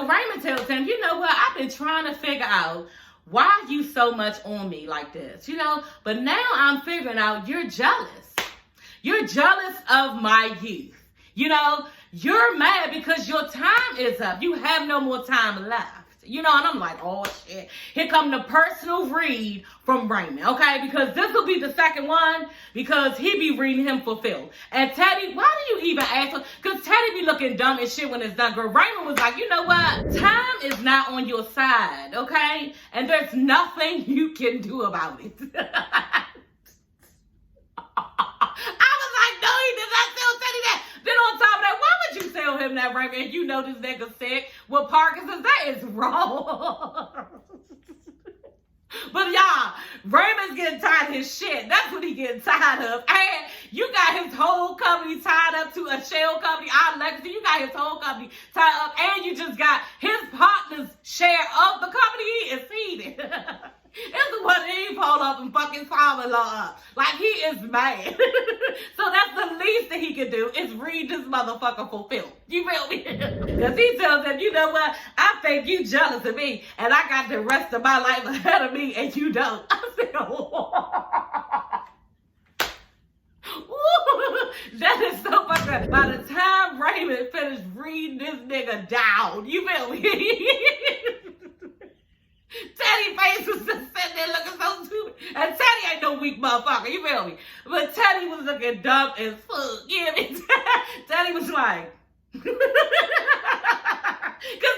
So Raymond tells him, you know what? I've been trying to figure out why you so much on me like this, But now I'm figuring out you're jealous. You're jealous of my youth. You're mad because your time is up. You have no more time left. And I'm like, oh shit. Here come the personal read from Raymond, okay? Because this will be the second one because he be reading him for Phil. And Teddy, why do you even ask him? Because Teddy be looking dumb as shit when it's done. Girl, Raymond was like, you know what? Time is not on your side, okay? And there's nothing you can do about it. Then on top of that, why would you tell him that, Raymond, and you know this nigga sick with Parkinson's? That is wrong. But y'all, Raymond's getting tired of his shit. That's what he getting tired of. And you got his whole company tied up to a shell company, our legacy. You got his whole company tied up, and you just got his partner's share of the company he is feeding. It's the one he pulled up and fucking father-in-law up. Like, he is mad. So that's the least that he can do is read this motherfucker for Phil. You feel me? Because he tells him, you know what? I think you jealous of me, and I got the rest of my life ahead of me, and you don't. I said, that is so fucking. By the time Raymond finished reading this nigga down, you feel me? Teddy's face was just sitting there looking so stupid. And Teddy ain't no weak motherfucker, you feel me? But Teddy was looking dumb as fuck. You hear me? Teddy was like, because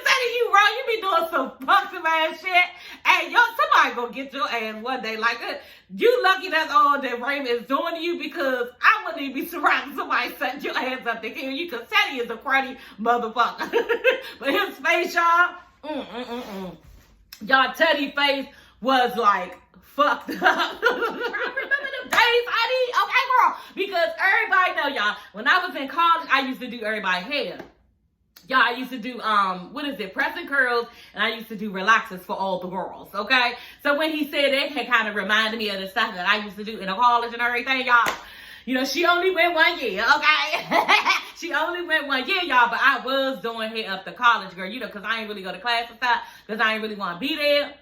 Teddy, you wrong. You be doing some fucked ass shit. And somebody gonna get your ass one day. Like, you lucky that's all that Raymond is doing to you, because I wouldn't even be surprised if somebody set your ass up to kill you, because Teddy is a cruddy motherfucker. But his face, y'all, y'all, Teddy's face was like fucked up. Remember them days, honey? Okay, girl. Because everybody know, y'all, when I was in college, I used to do everybody's hair. Y'all, I used to do, press and curls, and I used to do relaxers for all the girls, okay? So when he said that, it kind of reminded me of the stuff that I used to do in college and everything, y'all. She only went 1 year, okay? She only went 1 year, y'all, but I was doing hair up to college, girl, because I ain't really go to class and stuff, because I ain't really want to be there.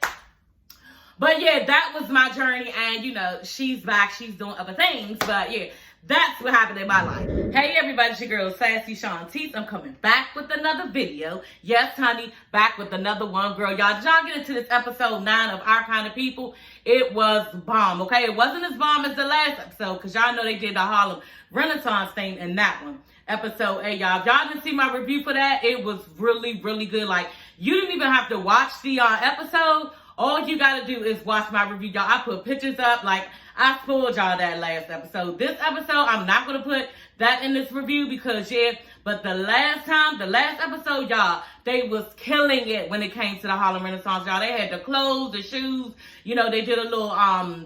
But yeah, that was my journey, and she's back, she's doing other things, but yeah, that's what happened in my life. Hey everybody, it's your girl Sassy Shantice. I'm coming back with another video. Yes, honey, back with another one, girl. Y'all, did y'all get into this episode 9 of Our Kind of People? It was bomb, okay? It wasn't as bomb as the last episode, because y'all know they did the Harlem Renaissance thing in that one. Episode 8, y'all. If y'all didn't see my review for that, it was really, really good. Like, you didn't even have to watch the episode. All you gotta do is watch my review, y'all. I put pictures up, like, I spoiled y'all that last episode. This episode, I'm not gonna put that in this review because, yeah, but the last episode, y'all, they was killing it when it came to the Harlem Renaissance, y'all. They had the clothes, the shoes, they did a little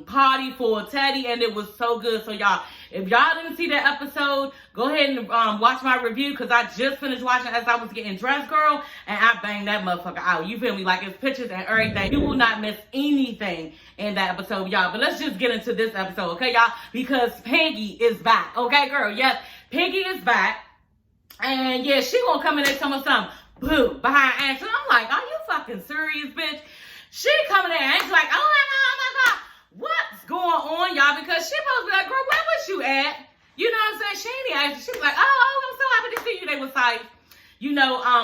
party for Teddy, and it was so good. So, y'all, if y'all didn't see that episode, go ahead and watch my review, because I just finished watching as I was getting dressed, girl, and I banged that motherfucker out. You feel me? Like, it's pictures and everything. You will not miss anything in that episode, y'all. But let's just get into this episode, okay, y'all? Because Piggy is back, okay, girl? Yes, Piggy is back. And yeah, she gonna come in there telling me something, boo, behind Angela. I'm like, are you fucking serious, bitch? She coming in, Angela's like, oh my God, what's going on, y'all? Because she supposed to be like, girl, where was you at? You know what I'm saying? She ain't asked. She was like, oh, I'm so happy to see you. They was like,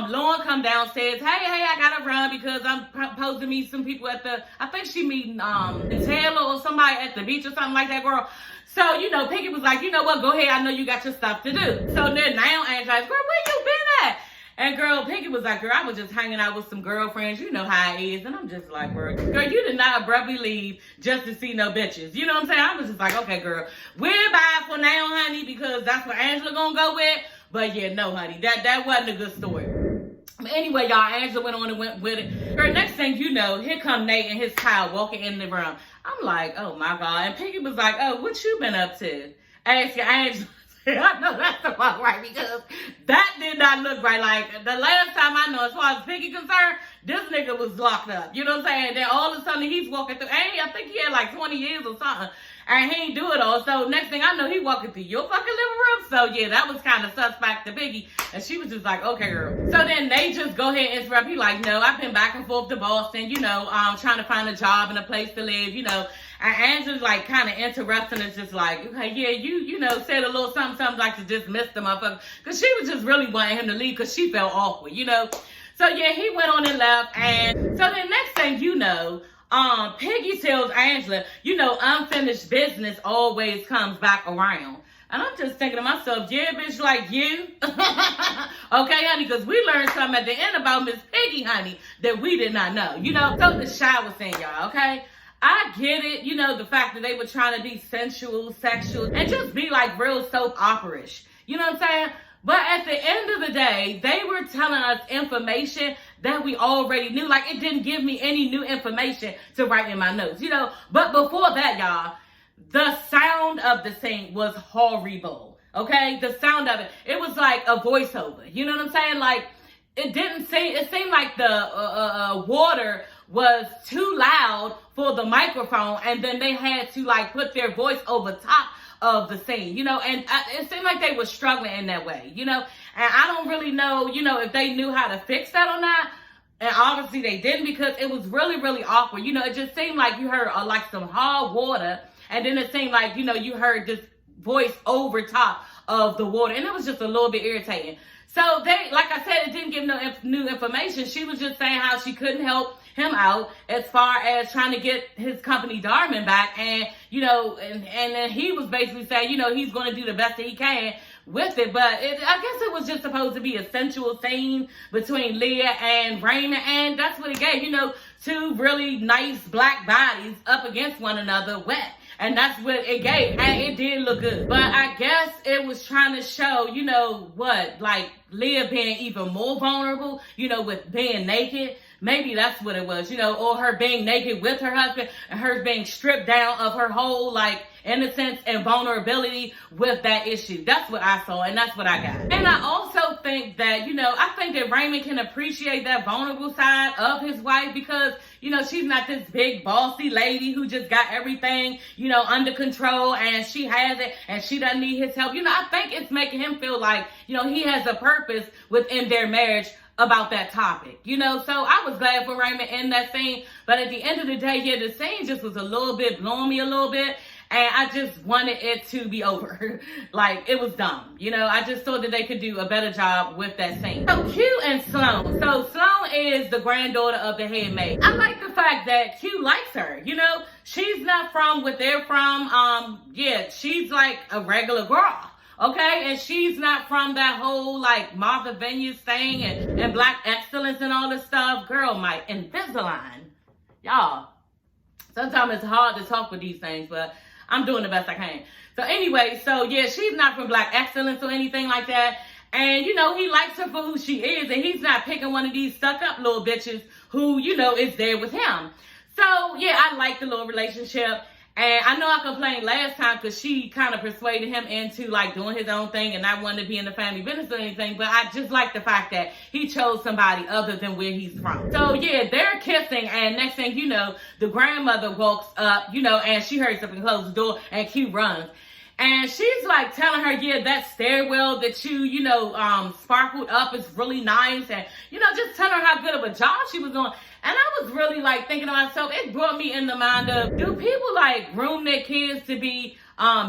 Lauren come downstairs. Hey, I gotta run because I'm supposed to meet some people at I think she meeting Taylor or somebody at the beach or something like that, girl. So, Piggy was like, you know what, go ahead, I know you got your stuff to do. So then now Angela's, girl, where you been at? And girl, Piggy was like, girl, I was just hanging out with some girlfriends. You know how it is. And I'm just like, girl, you did not abruptly leave just to see no bitches. You know what I'm saying? I was just like, okay, girl, we're bye for now, honey, because that's what Angela gonna go with. But yeah, no, honey, that wasn't a good story. But anyway, y'all, Angela went on and went with it. Girl, next thing you know, here come Nate and his child walking in the room. I'm like, oh my God. And Piggy was like, oh, what you been up to? Asking Angela. I know that's the fuck right, because that did not look right. Like, the last time I know, as far as Piggy concerned, this nigga was locked up. You know what I'm saying? Then all of a sudden, he's walking through, and I think he had like 20 years or something. and he ain't do it all. So next thing I know, he walking through your fucking living room. So yeah, that was kind of suspect to Piggy. And she was just like, okay, girl. So then they just go ahead and interrupt. He like, no, I've been back and forth to Boston, you know, trying to find a job and a place to live, you know. And Angela's like kind of interrupting. It's just like, okay, yeah, you know, said a little something like to dismiss the motherfucker. Because she was just really wanting him to leave because she felt awkward, you know. So yeah, he went on and left. And so then next thing you know, Piggy tells Angela, you know, unfinished business always comes back around. And I'm just thinking to myself, yeah, bitch, like you. Okay, honey, because we learned something at the end about Miss Piggy, honey, that we did not know. You know, so the shower scene, y'all, okay? I get it, you know, the fact that they were trying to be sensual, sexual, and just be like real soap opera-ish. You know what I'm saying? But at the end of the day, they were telling us information that we already knew. Like, it didn't give me any new information to write in my notes, you know. But before that, y'all, the sound of the scene was horrible, okay? The sound of it, it was like a voiceover. You know what I'm saying? Like, it seemed like the water was too loud for the microphone, and then they had to, like, put their voice over top of the scene, you know, and it seemed like they were struggling in that way, you know, and I don't really know, you know, if they knew how to fix that or not, and obviously they didn't, because it was really, really awkward, you know. It just seemed like you heard like some hard water, and then it seemed like, you know, you heard this voice over top of the water, and it was just a little bit irritating. So they, like I said, it didn't give no new information. She was just saying how she couldn't help him out as far as trying to get his company Diamond back, and you know, and then he was basically saying, you know, he's going to do the best that he can with it. But I guess it was just supposed to be a sensual scene between Leah and Raymond, and that's what it gave, you know, two really nice black bodies up against one another, wet. And that's what it gave. And it did look good. But I guess it was trying to show, you know, what, like Leah being even more vulnerable, you know, with being naked. Maybe that's what it was, you know, or her being naked with her husband and her being stripped down of her whole, like, innocence and vulnerability with that issue. That's what I saw, and that's what I got. And I also think that, you know, I think that Raymond can appreciate that vulnerable side of his wife, because, you know, she's not this big bossy lady who just got everything, you know, under control, and she has it and she doesn't need his help. You know, I think it's making him feel like, you know, he has a purpose within their marriage about that topic, you know. So I was glad for Raymond in that scene, but at the end of the day, yeah, the scene just was a little bit blowing me a little bit, and I just wanted it to be over. Like, it was dumb, you know. I just thought that they could do a better job with that scene. So Q and Sloan. So Sloan is the granddaughter of the head maid. I like the fact that Q likes her, you know. She's not from what they're from. Yeah, she's like a regular girl. Okay, and she's not from that whole, like, Martha Vineyards thing and black excellence and all this stuff. Girl, my Invisalign. Y'all, sometimes it's hard to talk with these things, but I'm doing the best I can. So anyway, so yeah, she's not from black excellence or anything like that. And, you know, he likes her for who she is, and he's not picking one of these stuck-up little bitches who, you know, is there with him. So, yeah, I like the little relationship. And I know I complained last time because she kind of persuaded him into, like, doing his own thing and not wanting to be in the family business or anything. But I just like the fact that he chose somebody other than where he's from. So, yeah, they're kissing. And next thing you know, the grandmother walks up, you know, and she hurries up and closes the door, and Q runs. And she's, like, telling her, yeah, that stairwell that you know, sparkled up is really nice. And, you know, just telling her how good of a job she was doing. And I was really, like, thinking to myself, it brought me in the mind of, do people, like, groom their kids to be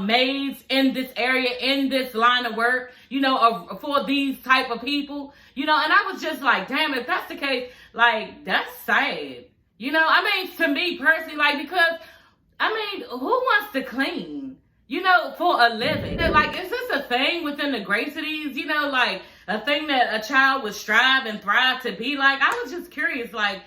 maids in this area, in this line of work, you know, for these type of people? You know, and I was just like, damn, if that's the case, like, that's sad. You know, I mean, to me personally, like, because, I mean, who wants to clean? You know, for a living. Like, is this a thing within the Graceties? You know, like, a thing that a child would strive and thrive to be like? I was just curious, like,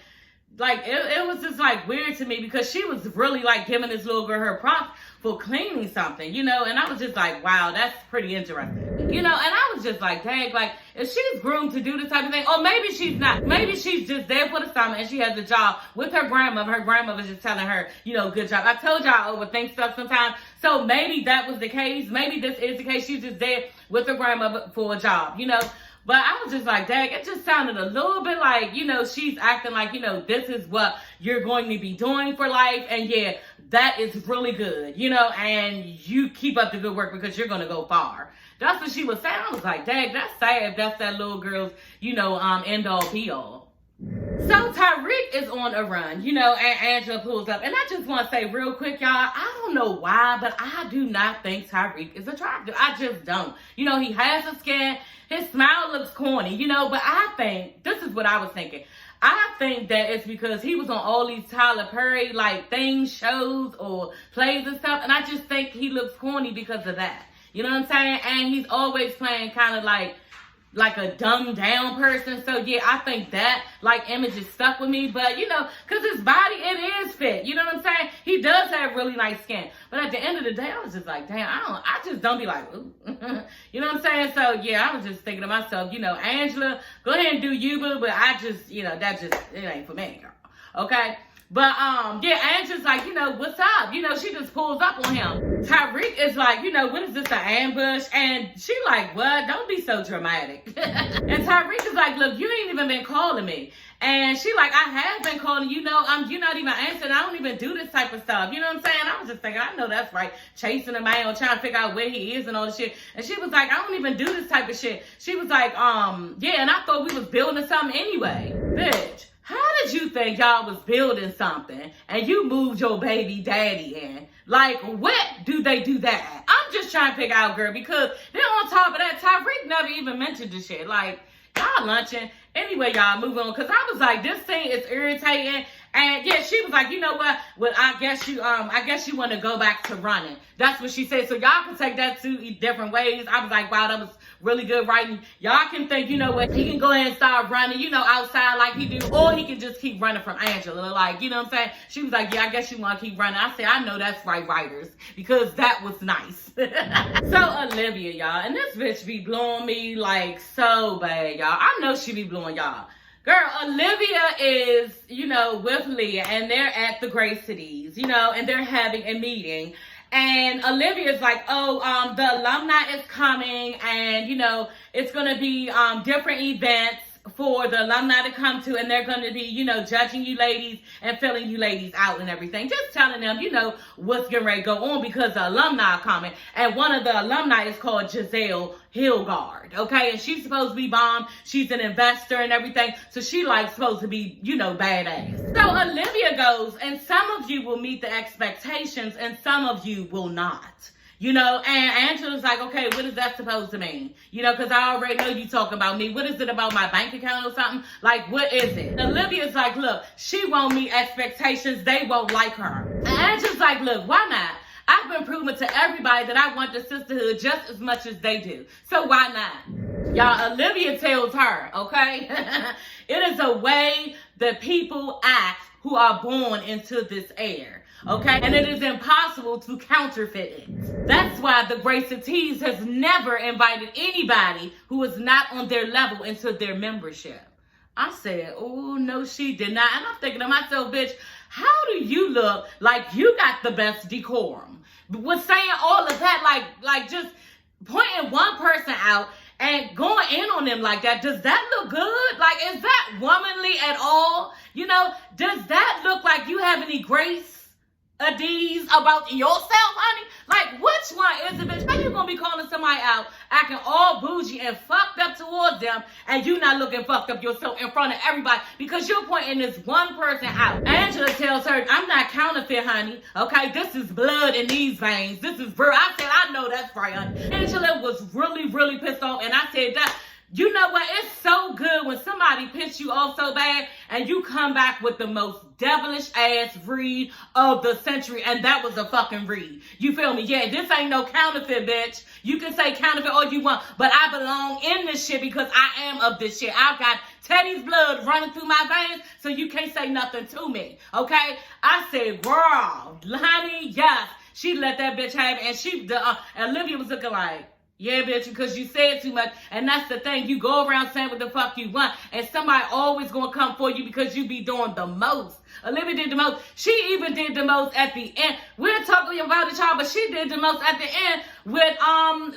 it was just, like, weird to me because she was really, like, giving this little girl her props for cleaning something, you know, and I was just like, wow, that's pretty interesting, you know, and I was just like, dang, like, if she's groomed to do this type of thing, or maybe she's not, maybe she's just there for the summer and she has a job with her grandmother's just telling her, you know, good job. I told y'all I overthink stuff sometimes, so maybe that was the case, maybe this is the case, she's just there with her grandmother for a job, you know. But I was just like, dang, it just sounded a little bit like, you know, she's acting like, you know, this is what you're going to be doing for life. And yeah, that is really good, you know, and you keep up the good work because you're going to go far. That's what she was saying. I was like, dang, that's sad if that's that little girl's, you know, end all be all. So Tyreek is on a run, you know, and Angela pulls up. And I just want to say real quick, y'all, I don't know why, but I do not think Tyreek is attractive. I just don't. You know, he has a skin. His smile looks corny, you know, but I think, this is what I was thinking. I think that it's because he was on all these Tyler Perry, like, things, shows, or plays and stuff. And I just think he looks corny because of that. You know what I'm saying? And he's always playing kind of like a dumbed down person. So yeah, I think that like image is stuck with me. But you know, cause his body, it is fit. You know what I'm saying? He does have really nice skin. But at the end of the day, I was just like, damn, I just don't be like, ooh. You know what I'm saying? So yeah, I was just thinking to myself, you know, Angela, go ahead and do you, boo. But I just, you know, that just, it ain't for me, girl. Okay? But, yeah, Angela's like, you know, what's up? You know, she just pulls up on him. Tyreek is like, you know, what is this, an ambush? And she like, what? Don't be so dramatic. And Tyreek is like, look, you ain't even been calling me. And she like, I have been calling you. Know, you're not even answering. I don't even do this type of stuff. You know what I'm saying? I was just thinking, I know that's right. Chasing a man, trying to figure out where he is and all this shit. And she was like, I don't even do this type of shit. She was like, yeah, and I thought we was building something anyway. Bitch. How did you think y'all was building something and you moved your baby daddy in? Like, what do they do that? I'm just trying to figure out, girl, because then on top of that, Tyreek never even mentioned this shit. Like, y'all lunching. Anyway, y'all, move on. Because I was like, this thing is irritating. And yeah, she was like, you know what? Well, I guess you want to go back to running. That's what she said. So y'all can take that two different ways. I was like, wow, that was really good writing. Y'all can think, you know what? He can go ahead and start running, you know, outside like he do. Or he can just keep running from Angela. Like, you know what I'm saying? She was like, yeah, I guess you want to keep running. I said, I know that's right, writers. Because that was nice. So Olivia, y'all. And this bitch be blowing me like so bad, y'all. I know she be blowing y'all. Girl, Olivia is, you know, with Leah, and they're at the Great Cities, you know, and they're having a meeting. And Olivia's like, oh, the alumni is coming, and, you know, it's going to be different events for the alumni to come to, and they're going to be, you know, judging you ladies and filling you ladies out and everything. Just telling them, you know, what's getting ready to go on because the alumni are coming. And one of the alumni is called Giselle Hilgard, okay? And she's supposed to be bomb. She's an investor and everything. So she, like, supposed to be, you know, badass. So Olivia goes, and some of you will meet the expectations and some of you will not. You know, and Angela's like, okay, what is that supposed to mean? You know, because I already know you talking about me. What is it about my bank account or something? Like, what is it? And Olivia's like, look, she won't meet expectations. They won't like her. And Angela's like, look, why not? I've been proving to everybody that I want the sisterhood just as much as they do. So why not? Y'all, Olivia tells her, okay? It is a way that people act who are born into this air. Okay, and it is impossible to counterfeit it. That's why the Great Cities has never invited anybody who is not on their level into their membership. I said, oh, no, she did not. And I'm thinking to myself, bitch, how do you look like you got the best decorum? With saying all of that, like just pointing one person out and going in on them like that, does that look good? Like, is that womanly at all? You know, does that look like you have any grace? Adiz about yourself, honey? Like, which one is it, bitch? How you gonna be calling somebody out, acting all bougie and fucked up towards them, and you not looking fucked up yourself in front of everybody because you're pointing this one person out? Angela tells her, I'm not counterfeit, honey. Okay, this is blood in these veins. This is real. I said, I know that's right, honey. Angela was really, really pissed off, and I said that. You know what? It's so good when somebody pisses you off so bad and you come back with the most devilish ass read of the century, and that was a fucking read. You feel me? Yeah, this ain't no counterfeit, bitch. You can say counterfeit all you want, but I belong in this shit because I am of this shit. I've got Teddy's blood running through my veins, so you can't say nothing to me, okay? I said, girl, honey, yes. She let that bitch have it, and Olivia was looking like, Yeah, bitch, because you said too much. And that's the thing. You go around saying what the fuck you want. And somebody always going to come for you because you be doing the most. Olivia did the most. She even did the most at the end. We're talking about it, y'all, but she did the most at the end with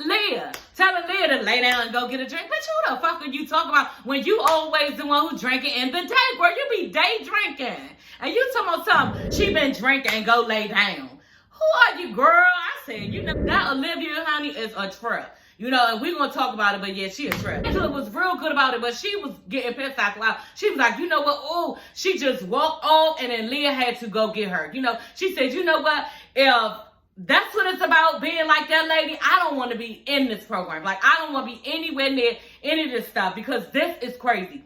Leah. Telling Leah to lay down and go get a drink. Bitch, who the fuck are you talking about when you always the one who drinking in the day, girl? You be day drinking. And you talking about something. She been drinking and go lay down. Who are you, girl? I said, you know, that Olivia, honey, is a trip. You know, and we're going to talk about it, but yeah, she a trip. Angela was real good about it, but she was getting pissed after a while. She was like, you know what? Oh, she just walked off, and then Leah had to go get her. You know, she said, you know what? If that's what it's about, being like that lady, I don't want to be in this program. Like, I don't want to be anywhere near any of this stuff because this is crazy.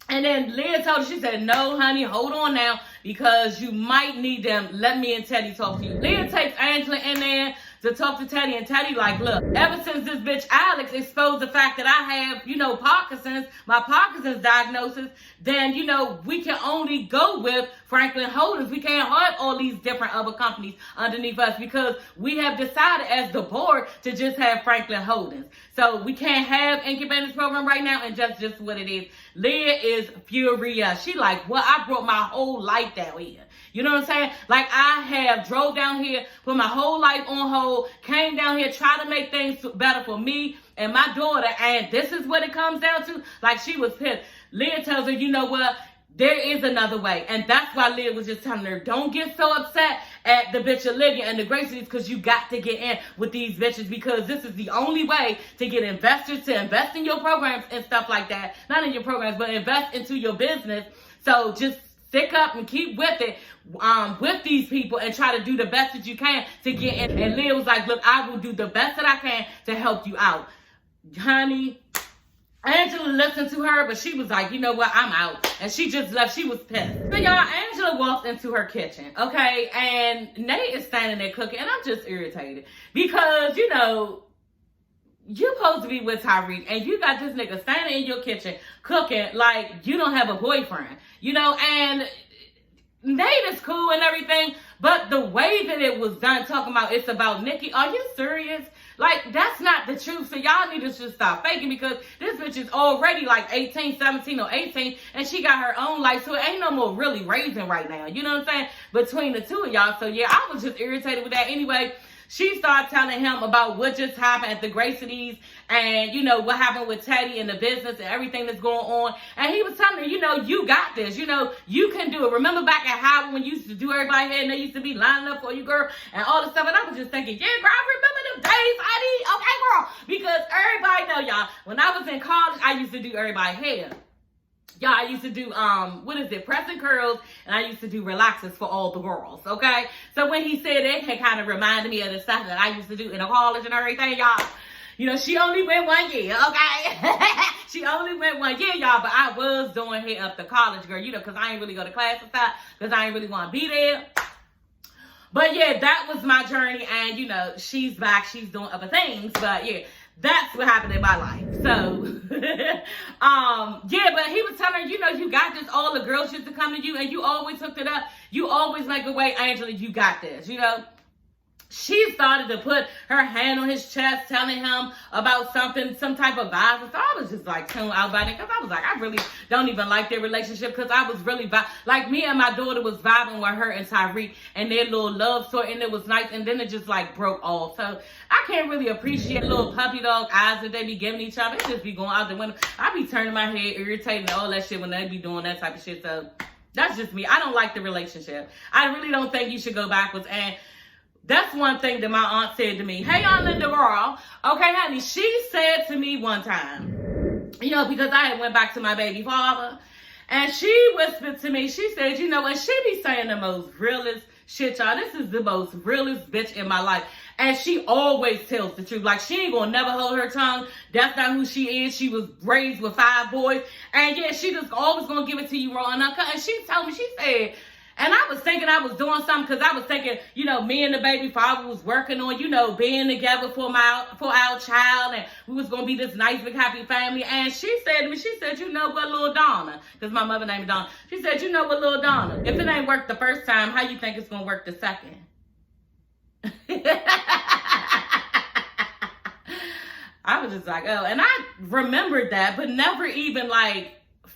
And then Leah told her, she said, no, honey, hold on now, because you might need them. Let me and Teddy talk to you. Leah takes Angela in there to talk to Teddy, and Teddy like, look, ever since this bitch Alex exposed the fact that I have, you know, Parkinson's, my Parkinson's diagnosis, then, you know, we can only go with Franklin Holdings. We can't have all these different other companies underneath us because we have decided as the board to just have Franklin Holdings. So we can't have incubators program right now, and just what it is. Leah is furious. She like, well, I brought my whole life down here. You know what I'm saying? Like, I have drove down here, put my whole life on hold, came down here, tried to make things better for me and my daughter, and this is what it comes down to? Like, she was pissed. Leah tells her, you know what? There is another way. And that's why Leah was just telling her, don't get so upset at the bitch Olivia and the Gracies, because you got to get in with these bitches, because this is the only way to get investors to invest in your programs and stuff like that. Not in your programs, but invest into your business. So just stick up and keep with it with these people and try to do the best that you can to get in. And Leah was like, look, I will do the best that I can to help you out. Honey, Angela listened to her, but she was like, you know what, I'm out. And she just left. She was pissed. So y'all, Angela walks into her kitchen, okay? And Nate is standing there cooking, and I'm just irritated. Because, you know, you're supposed to be with Tyreek, and you got this nigga standing in your kitchen cooking like you don't have a boyfriend. You know, and Nate is cool and everything, but the way that it was done, talking about it's about Nikki, are you serious? Like, that's not the truth. So y'all need to just stop faking, because this bitch is already like 18, 17 or 18, and she got her own life. So it ain't no more really raising right now. You know what I'm saying? Between the two of y'all. So yeah, I was just irritated with that. Anyway, she started telling him about what just happened at the Gracies and, you know, what happened with Teddy and the business and everything that's going on. And he was telling her, you know, you got this. You know, you can do it. Remember back at Howard when you used to do everybody here and they used to be lining up for you, girl, and all this stuff. And I was just thinking, yeah, girl, I remember them days, honey. Okay, girl. Because everybody know, y'all, when I was in college, I used to do everybody hair. Y'all, I used to do, press and curls, and I used to do relaxers for all the girls, okay? So when he said that, it kind of reminded me of the stuff that I used to do in college and everything, y'all. You know, she only went 1 year, okay? She only went 1 year, y'all, but I was doing hair up to college, girl, you know, because I ain't really go to class and stuff, because I ain't really want to be there. But yeah, that was my journey, and, you know, she's back, she's doing other things, but yeah. That's what happened in my life. So, yeah, but he was telling her, you know, you got this. All the girls used to come to you, and you always hooked it up. You always make a way, Angela, you got this, you know. She started to put her hand on his chest, telling him about something, some type of vibe. So I was just like tuned out by it, because I was like, I really don't even like their relationship, because I was really like, me and my daughter was vibing with her and Tyreek and their little love story, and it was nice, and then it just like broke off. So I can't really appreciate little puppy dog eyes that they be giving each other. It just be going out the window. I be turning my head, irritating, all that shit when they be doing that type of shit. So that's just me. I don't like the relationship. I really don't think you should go backwards. And that's one thing that my aunt said to me. Hey, Aunt Linda girl. Okay, honey, she said to me one time, you know, because I had went back to my baby father, and she whispered to me, she said, you know, and she be saying the most realest shit, y'all. This is the most realest bitch in my life. And she always tells the truth. Like, she ain't gonna never hold her tongue. That's not who she is. She was raised with 5 boys. And yeah, she just always gonna give it to you raw and uncut. And she told me, she said, and I was thinking I was doing something, because I was thinking, you know, me and the baby father was working on, you know, being together for our child, and we was going to be this nice, big, happy family. And she said to me, she said, you know what, little Donna, because my mother named Donna. She said, you know what, little Donna, if it ain't worked the first time, how you think it's going to work the second? I was just like, oh, and I remembered that, but never even like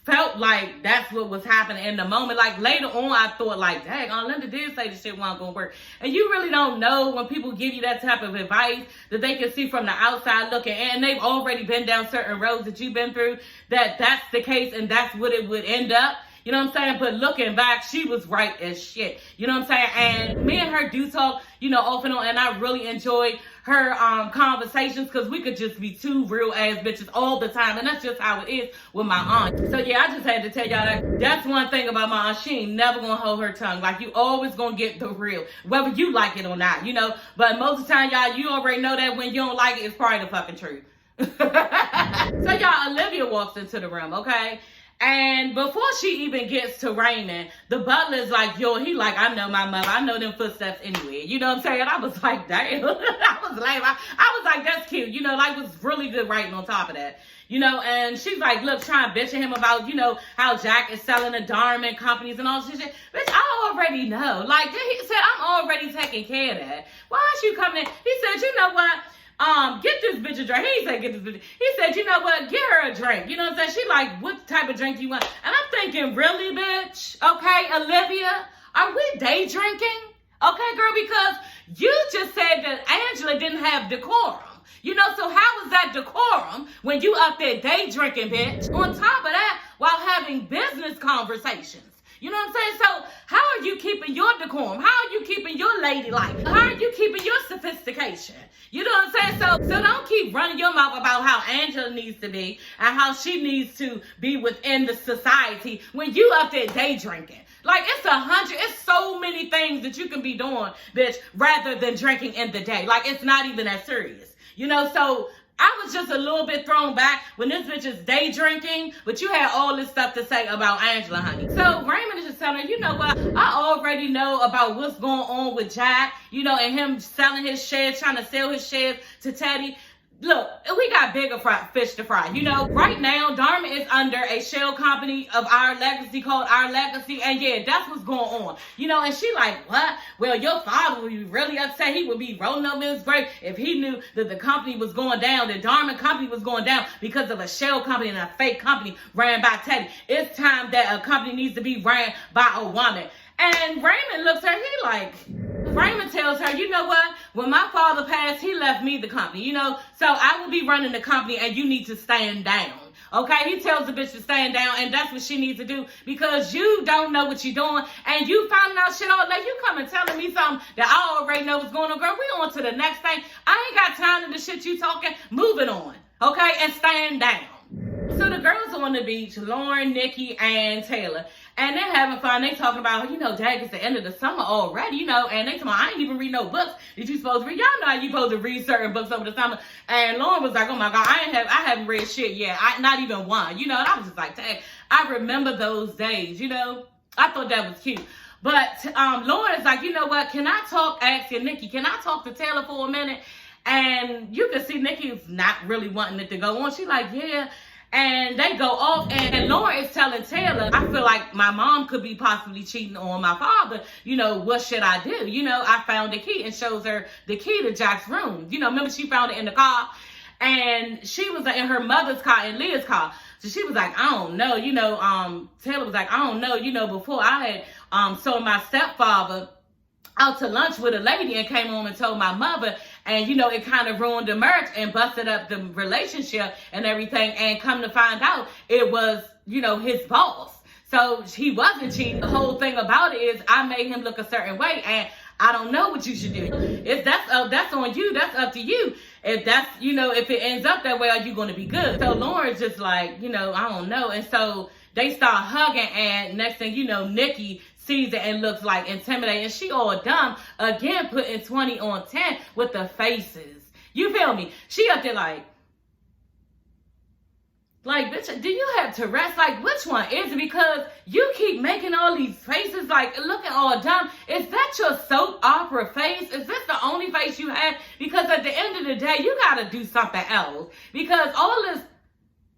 felt like that's what was happening in the moment. Like later on, I thought like, dang, Linda did say this shit wasn't gonna work. And you really don't know when people give you that type of advice that they can see from the outside looking in, and they've already been down certain roads that you've been through, that that's the case and that's what it would end up. You know what I'm saying? But looking back, she was right as shit. You know what I'm saying? And me and her do talk, you know, off and on. And I really enjoy her conversations because we could just be two real ass bitches all the time. And that's just how it is with my aunt. So yeah, I just had to tell y'all that that's one thing about my aunt. She ain't never gonna hold her tongue. Like, you always gonna get the real, whether you like it or not, you know. But most of the time, y'all, you already know that when you don't like it, it's probably the fucking truth. So y'all, Olivia walks into the room, okay? And before she even gets to Raymond, the butler's like, yo, he like, I know my mother. I know them footsteps anyway. You know what I'm saying? I was like, damn. I was like, I was like, that's cute. You know, like, was really good writing on top of that. You know, and she's like, look, trying to bitch at him about, you know, how Jack is selling the Darman companies and all this shit. Bitch, I already know. Like, he said, I'm already taking care of that. Why aren't you coming in? He said, you know what? Get this bitch a drink. He said, get this bitch. He said, you know what? Get her a drink. You know what I'm saying? She like, what type of drink do you want? And I'm thinking, really, bitch? Okay, Olivia, are we day drinking? Okay, girl, because you just said that Angela didn't have decorum. You know, so how is that decorum when you up there day drinking, bitch? On top of that, while having business conversations. You know what I'm saying? So how are you keeping your decorum? How are you keeping your ladylike? How are you keeping your sophistication? You know what I'm saying? So don't keep running your mouth about how Angela needs to be and how she needs to be within the society when you up there day drinking. Like, it's so many things that you can be doing, bitch, rather than drinking in the day. Like, it's not even that serious. You know, so I was just a little bit thrown back when this bitch is day drinking, but you had all this stuff to say about Angela, honey. So Raymond is just telling her, you know what? I already know about what's going on with Jack, you know, and him selling his shares, trying to sell his shares to Teddy. Look, we got bigger fish to fry. You know, right now, Darman is under a shell company of Our Legacy called Our Legacy. And yeah, that's what's going on. You know, and she like, what? Well, your father would be really upset. He would be rolling over his grave if he knew that the company was going down, the Darman company was going down because of a shell company and a fake company ran by Teddy. It's time that a company needs to be ran by a woman. And Raymond looks at her, he like, Raymond tells her, you know what? When my father passed, he left me the company, you know? So I will be running the company and you need to stand down. Okay? He tells the bitch to stand down, and that's what she needs to do because you don't know what you're doing and you finding out shit all like you coming telling me something that I already know what's going on. Girl, we on to the next thing. I ain't got time to the shit you talking. Moving on. Okay? And stand down. So the girls are on the beach, Lauren, Nikki, and Taylor. And they're having fun. They talking about, you know, Dad, it's the end of the summer already, you know. And they talking about, I ain't even read no books that you supposed to read. Y'all know how you supposed to read certain books over the summer. And Lauren was like, oh my God, I haven't read shit yet. Not even one, you know. And I was just like, dang, I remember those days, you know. I thought that was cute. But Lauren is like, you know what? Can I talk, asking Nikki, can I talk to Taylor for a minute? And you can see Nikki's not really wanting it to go on. She like, yeah. And they go off, and Lauren is telling Taylor, I feel like my mom could be possibly cheating on my father. You know, what should I do? You know, I found the key, and shows her the key to Jack's room. You know, remember she found it in the car? And she was in her mother's car and Leah's car. So she was like, I don't know. You know, Taylor was like, I don't know. You know, before I had saw my stepfather out to lunch with a lady and came home and told my mother, and you know, it kind of ruined the marriage and busted up the relationship and everything, and come to find out it was, you know, his boss. So he wasn't cheating. The whole thing about it is I made him look a certain way, and I don't know what you should do. If that's on you, that's up to you. If that's, you know, if it ends up that way, are you going to be good? So Lauren's just like, you know, I don't know. And so they start hugging, and next thing you know, Nikki sees it and looks like intimidating. And she all dumb again, putting 20 on 10 with the faces. You feel me? She up there like, bitch, do you have Tourette's? Like, which one is it? Because you keep making all these faces, like, looking all dumb. Is that your soap opera face? Is this the only face you have? Because at the end of the day, you got to do something else. Because all this,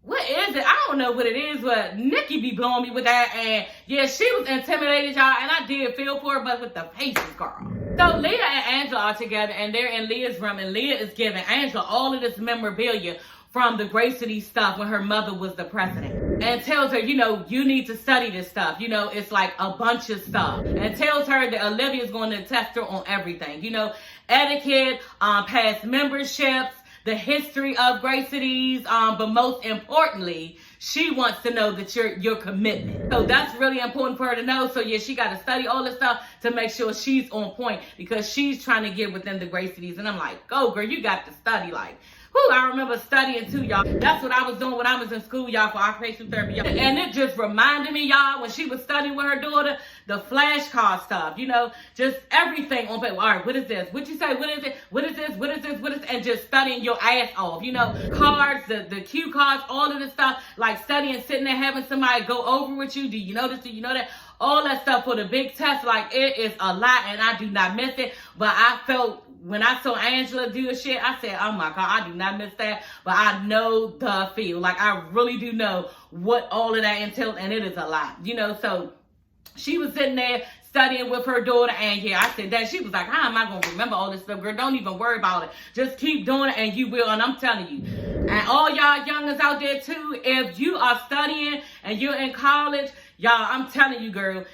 what is it? I don't know what it is, but Nikki be blowing me with that. And yeah, she was intimidated, y'all. And I did feel for her, but with the faces, girl. So Leah and Angela are together, and they're in Leah's room, and Leah is giving Angela all of this memorabilia from the Grey City stuff when her mother was the president, and tells her, you know, you need to study this stuff. You know, it's like a bunch of stuff, and tells her that Olivia is going to test her on everything. You know, etiquette, past memberships, the history of Grey Cities, but most importantly, she wants to know that your commitment. So that's really important for her to know. So yeah, she got to study all this stuff to make sure she's on point, because she's trying to get within the Grey Cities. And I'm like, go girl, you got to study. Like, whew, I remember studying too, y'all. That's what I was doing when I was in school, y'all, for occupational therapy, y'all. And it just reminded me, y'all, when she was studying with her daughter, the flashcard stuff, you know, just everything on paper. All right, what is this? What you say? What is it? What is this? What is this? What is this? And just studying your ass off, you know, cards, the cue cards, all of this stuff, like studying, sitting there, having somebody go over with you. Do you know this? Do you know that? All that stuff for the big test. Like, it is a lot, and I do not miss it. But I felt, when I saw Angela do a shit, I said, oh my God, I do not miss that. But I know the feel. Like, I really do know what all of that entails, and it is a lot, you know. So she was sitting there studying with her daughter, and yeah, I said that. She was like, how am I going to remember all this stuff, girl? Don't even worry about it. Just keep doing it, and you will. And I'm telling you, and all y'all youngers out there too, if you are studying and you're in college, y'all, I'm telling you, girl,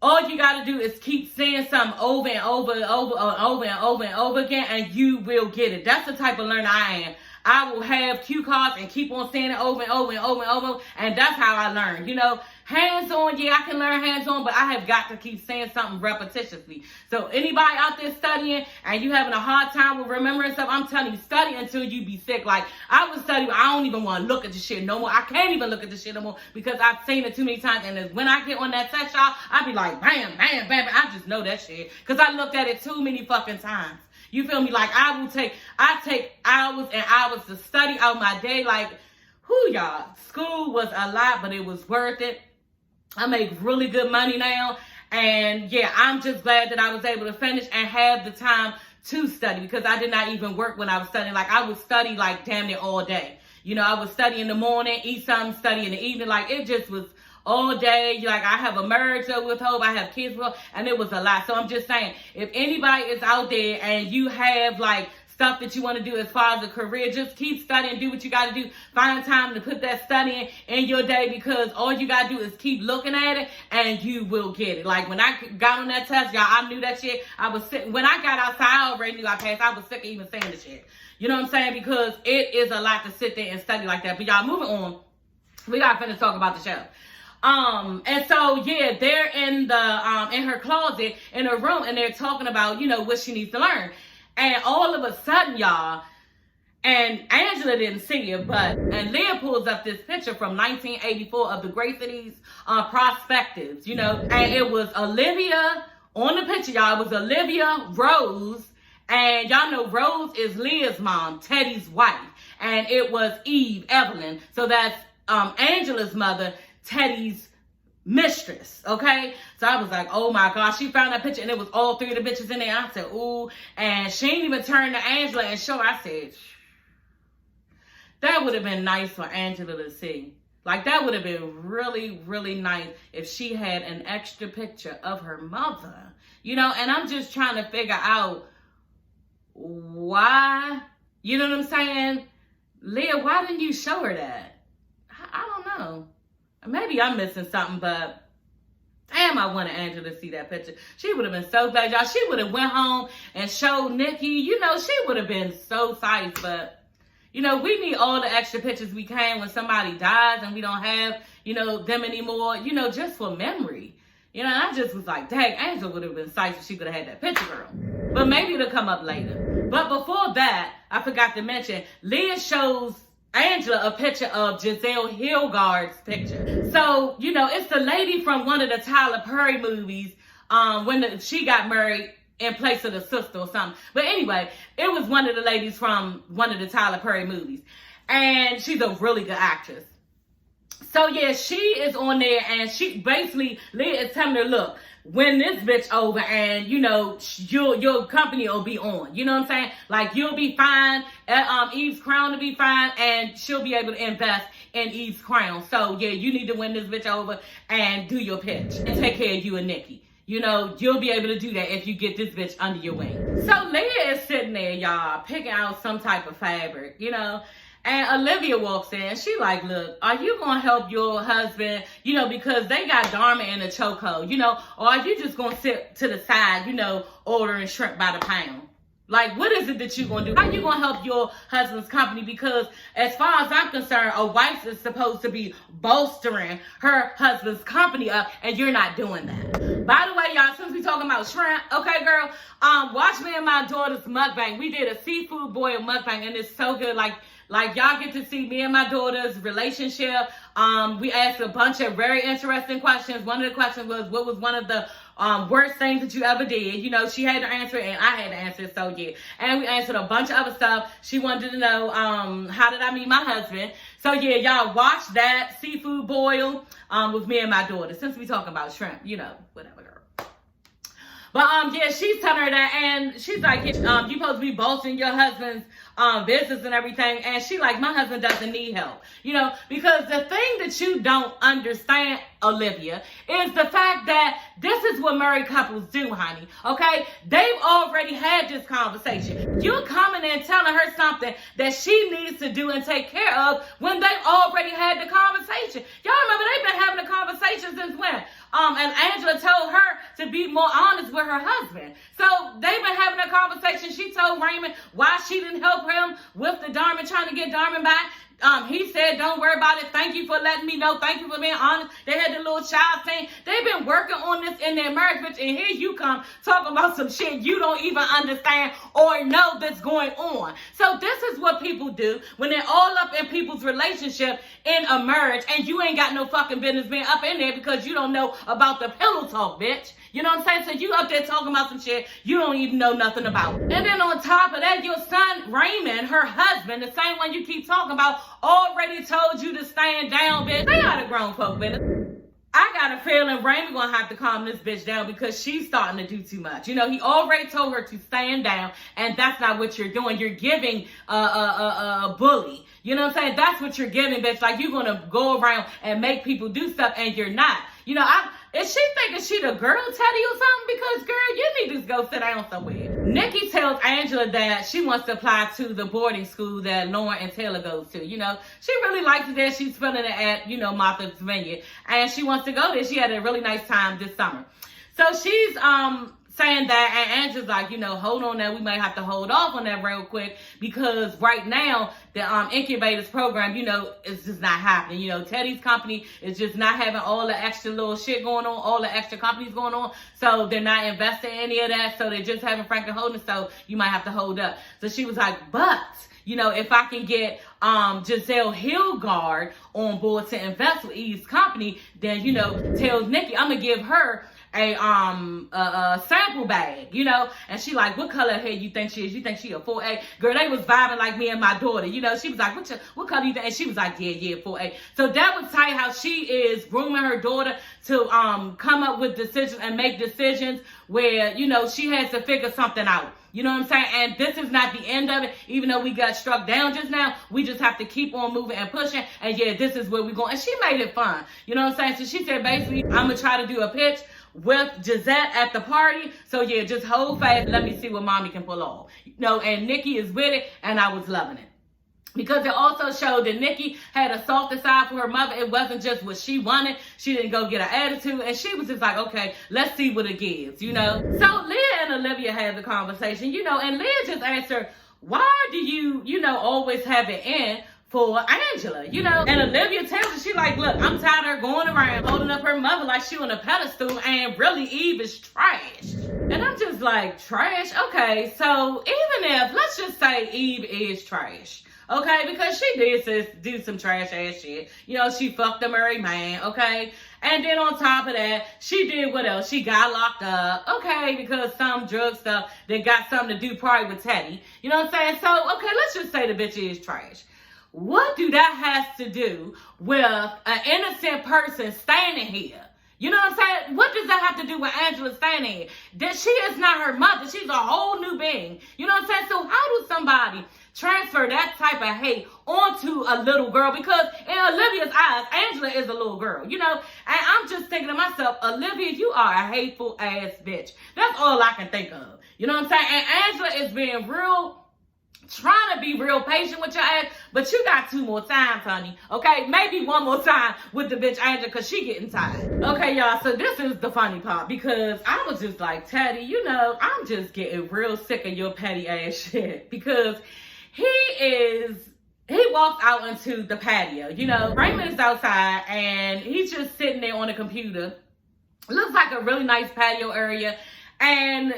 all you got to do is keep saying something over and over and over and over and over and over again, and you will get it. That's the type of learner I am. I will have cue cards and keep on saying it over and over and over and over, and that's how I learn. You know, hands-on, yeah, I can learn hands-on, but I have got to keep saying something repetitiously. So anybody out there studying and you having a hard time with remembering stuff, I'm telling you, study until you be sick. Like, I was studying, I don't even want to look at the shit no more. I can't even look at the shit no more, because I've seen it too many times, and when I get on that test, y'all, I be like, bam, bam, bam, bam. I just know that shit, because I looked at it too many fucking times. You feel me? Like, I take hours and hours to study out my day. Like, whoo, y'all. School was a lot, but it was worth it. I make really good money now. And yeah, I'm just glad that I was able to finish and have the time to study, because I did not even work when I was studying. Like, I would study like damn near all day. You know, I would study in the morning, eat something, study in the evening. Like, it just was all day. Like, I have a marriage with hope, I have kids with hope, and it was a lot. So I'm just saying, if anybody is out there and you have like stuff that you want to do as far as a career, just keep studying, do what you got to do. Find time to put that studying in your day, because all you got to do is keep looking at it and you will get it. Like, when I got on that test, y'all, I knew that shit. I was sick. When I got outside, I already knew I passed. I was sick of even saying the shit. You know what I'm saying? Because it is a lot to sit there and study like that. But y'all, moving on, we got to finish talking about the show. And so, yeah, they're in her closet, in her room, and they're talking about, you know, what she needs to learn. And all of a sudden, y'all, and Angela didn't see it, and Leah pulls up this picture from 1984 of the Grey Cities prospectives, you know, and it was Olivia on the picture, y'all. It was Olivia, Rose, and y'all know Rose is Leah's mom, Teddy's wife, and it was Eve, Evelyn. So that's Angela's mother, Teddy's mistress, okay? So I was like, oh my gosh, she found that picture, and it was all three of the bitches in there. I said, ooh, and she didn't even turn to Angela and show her. I said, that would have been nice for Angela to see. Like, that would have been really, really nice if she had an extra picture of her mother, you know? And I'm just trying to figure out why, you know what I'm saying? Leah, why didn't you show her that? I don't know. Maybe I'm missing something, but damn, I wanted Angela to see that picture. She would have been so glad, y'all. She would have went home and showed Nikki. You know, she would have been so psyched. But, you know, we need all the extra pictures we can when somebody dies and we don't have, you know, them anymore, you know, just for memory. You know, and I just was like, dang, Angela would have been psyched if she could have had that picture, girl. But maybe it'll come up later. But before that, I forgot to mention, Leah shows Angela a picture of Giselle Hilgard's picture. So, you know, it's the lady from one of the Tyler Perry movies, when she got married in place of the sister or something. But anyway, it was one of the ladies from one of the Tyler Perry movies. And she's a really good actress. So, yeah, she is on there, and she basically, Leah is telling her, look, win this bitch over, and, you know, your company will be on. You know what I'm saying? Like, you'll be fine. Eve's crown will be fine, and she'll be able to invest in Eve's crown. So, yeah, you need to win this bitch over and do your pitch and take care of you and Nikki. you know, you'll be able to do that if you get this bitch under your wing. So Leah is sitting there, y'all, picking out some type of fabric, you know, and Olivia walks in. She like, look, are you going to help your husband, you know, because they got Dharma in a chokehold, you know, or are you just going to sit to the side, you know, ordering shrimp by the pound? Like, what is it that you're going to do? How you going to help your husband's company? Because as far as I'm concerned, a wife is supposed to be bolstering her husband's company up, and you're not doing that. By the way, y'all, since we talking about shrimp, okay, girl, watch me and my daughter's mukbang. We did a seafood boil mukbang, and it's so good. Like y'all get to see me and my daughter's relationship. We asked a bunch of very interesting questions. One of the questions was, what was one of the worst things that you ever did? You know, she had to answer it and I had to answer it, so yeah. And we answered a bunch of other stuff. She wanted to know, how did I meet my husband? So yeah, y'all watch that seafood boil with me and my daughter. Since we talking about shrimp, you know, whatever, girl. But yeah, she's telling her that, and she's like, you supposed to be bolstering your husband's business and everything. And she like, my husband doesn't need help, you know, because the thing that you don't understand, Olivia, is the fact that this is what married couples do, honey. Okay, they've already had this conversation. You're coming in telling her something that she needs to do and take care of when they've already had the conversation. Y'all remember they've been having a conversation since when? And Angela told her to be more honest with her husband. So they've been having a conversation. She told Raymond why she didn't help him with the Darman, trying to get Darman back. He said, don't worry about it. Thank you for letting me know. Thank you for being honest. They had the little child thing. They've been working on this in their marriage, bitch. And here you come talking about some shit you don't even understand or know that's going on. So this is what people do when they're all up in people's relationship in a marriage, and you ain't got no fucking business being up in there because you don't know about the pillow talk, bitch. You know what I'm saying? So you up there talking about some shit you don't even know nothing about. And then on top of that, your son, Raymond, her husband, the same one you keep talking about, already told you to stand down, bitch. They are the grown folk business. I got a feeling Raymond gonna have to calm this bitch down because she's starting to do too much. You know, he already told her to stand down, and that's not what you're doing. You're giving a bully. You know what I'm saying? That's what you're giving, bitch. Like, you're gonna go around and make people do stuff, and you're not. You know, is she thinking she the girl Teddy or something? Because, girl, you need to go sit down somewhere. Nikki tells Angela that she wants to apply to the boarding school that Lauren and Taylor goes to. You know, she really likes it there. She's feeling it at, you know, Martha's Vineyard. And she wants to go there. She had a really nice time this summer. So she's saying that, and Angela's like, you know, hold on now, we might have to hold off on that real quick because right now the incubators program, you know, it's just not happening. You know, Teddy's company is just not having all the extra little shit going on, all the extra companies going on, so they're not investing in any of that, so they're just having Franklin Holdings, so you might have to hold up. So she was like, but you know, if I can get Giselle Hillgard on board to invest with Eve's company, then, you know, tells Nikki, I'm gonna give her a sample bag, you know. And she like, what color hair you think she is? You think she a 4A? Girl, they was vibing like me and my daughter, you know. She was like, what color you think? And she was like, yeah, 4A. So that was tight how she is grooming her daughter to come up with decisions and make decisions where, you know, she has to figure something out. You know what I'm saying? And this is not the end of it. Even though we got struck down just now, we just have to keep on moving and pushing. And yeah, this is where we're going. And she made it fun. You know what I'm saying? So she said, basically, I'm going to try to do a pitch with Gisette at the party. So yeah, just hold fast. Let me see what mommy can pull off. You know, and Nikki is with it. And I was loving it. Because it also showed that Nikki had a softer side for her mother. It wasn't just what she wanted. She didn't go get her attitude. And she was just like, okay, let's see what it gives, you know. So Leah and Olivia had the conversation, you know, and Leah just asked her, why do you, you know, always have it in for Angela, you know? And Olivia tells her, she like, look, I'm tired of her going around holding up her mother like she on a pedestal, and really Eve is trash. And I'm just like, trash? Okay, so even if, let's just say Eve is trash. Okay, because she did do some trash ass shit. You know, she fucked a married man, okay? And then on top of that, she did what else? She got locked up, okay, because some drug stuff that got something to do probably with Teddy. You know what I'm saying? So, okay, let's just say the bitch is trash. What do that has to do with an innocent person standing here? You know what I'm saying? What does that have to do with Angela standing? That she is not her mother. She's a whole new being. You know what I'm saying? So how does somebody transfer that type of hate onto a little girl? Because in Olivia's eyes, Angela is a little girl, you know? And I'm just thinking to myself, Olivia, you are a hateful ass bitch. That's all I can think of. You know what I'm saying? And Angela is being trying to be real patient with your ass, but you got 2 more times, honey. Okay? Maybe 1 more time with the bitch Angela, because she getting tired. Okay, y'all, so this is the funny part, because I was just like, Teddy, you know, I'm just getting real sick of your petty ass shit, because he walks out into the patio. You know, Raymond is outside, and he's just sitting there on the computer. Looks like a really nice patio area, and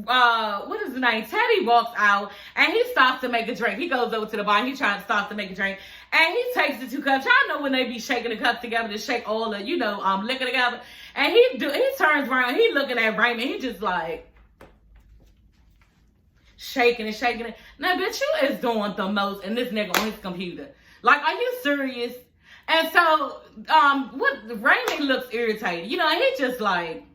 what is his name? Teddy walks out and he stops to make a drink. He goes over to the bar and he starts to make a drink. And he takes the 2 cups. Y'all know when they be shaking the cups together to shake all the, you know, liquor together. And he turns around, he looking at Raymond, he just like shaking and shaking it. Now, bitch, you is doing the most in this nigga on his computer. Like, are you serious? And so, Raymond looks irritated. You know, and he just like,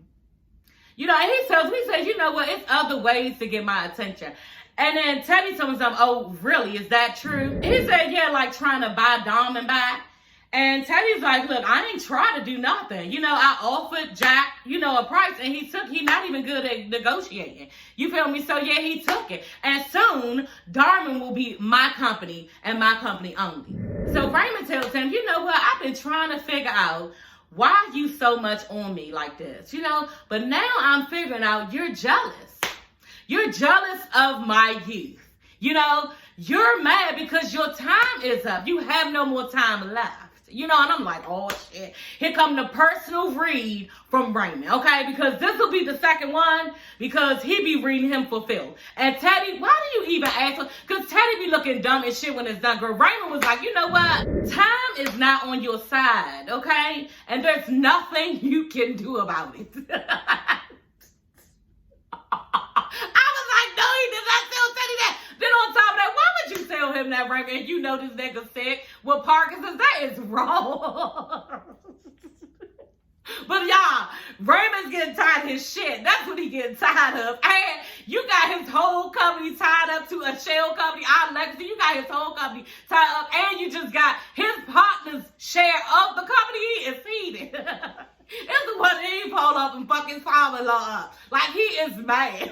you know, and he says, you know what, it's other ways to get my attention. And then Teddy told me something, oh, really, is that true? He said, yeah, like trying to buy Diamond back. And Teddy's like, look, I ain't trying to do nothing. You know, I offered Jack, you know, a price, and he not even good at negotiating. You feel me? So, yeah, he took it. And soon, Diamond will be my company and my company only. So Raymond tells him, you know what, I've been trying to figure out why you so much on me like this, you know? But now I'm figuring out you're jealous. You're jealous of my youth. You know, you're mad because your time is up. You have no more time left. You know, and I'm like, oh, shit. Here come the personal read from Raymond, okay? Because this will be the second one because he be reading him for Phil. And Teddy, why do you even ask him? Because Teddy be looking dumb as shit when it's done. Girl, Raymond was like, you know what? Time is not on your side, okay? And there's nothing you can do about it. I was like, no, he did not tell Teddy that. Then on top of that, why would you tell him that, Raymond, and you know this nigga sick with Parkinson's? That is wrong. But y'all, Raymond's getting tired of his shit. That's what he getting tired of. And you got his whole company tied up to a shell company, our legacy. You got his whole company tied up, and you just got his partner's share of the company he is feeding. It's the one he pull up and fucking father-in-law up. Like, he is mad.